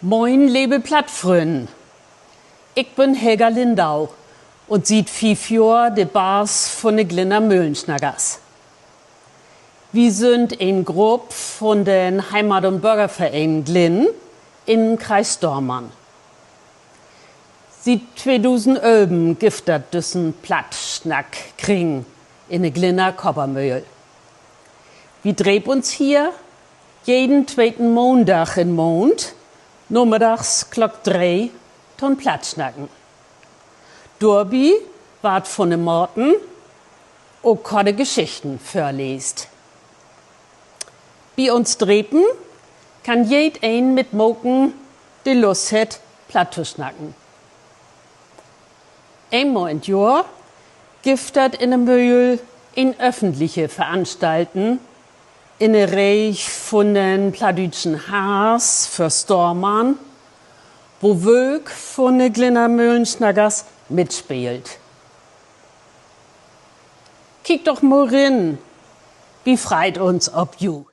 Moin, liebe Plattfrön. Ich bin Helga Lindau und sieht 5 Jahre de Bars von de Glinner Mühlenschnaggers. Wir sind ein Grupp von den Heimat- und Bürgerverein Glinn in Kreis Dormann. Seit 2011 giftet düssen Plattschnack kriegen in de Glinner Koppermühl. Wir drehen uns hier jeden zweiten Montag in Mond, nachmittags klock 3 ton Plattschnacken. Dorbi ward von de Morten auch keine Geschichten verlest. Bei uns Drepen kann jed ein mit Moken die Lust hat, platt zu schnacken. Einmal im Jahr giftet in der Mühl in öffentliche Veranstalten in der Reich von den plattdütschen Haars für Stormann, wo Wölk von den Glinner Mühlenschnaggers mitspielt. Kick doch mal rein, wie freit uns ob you.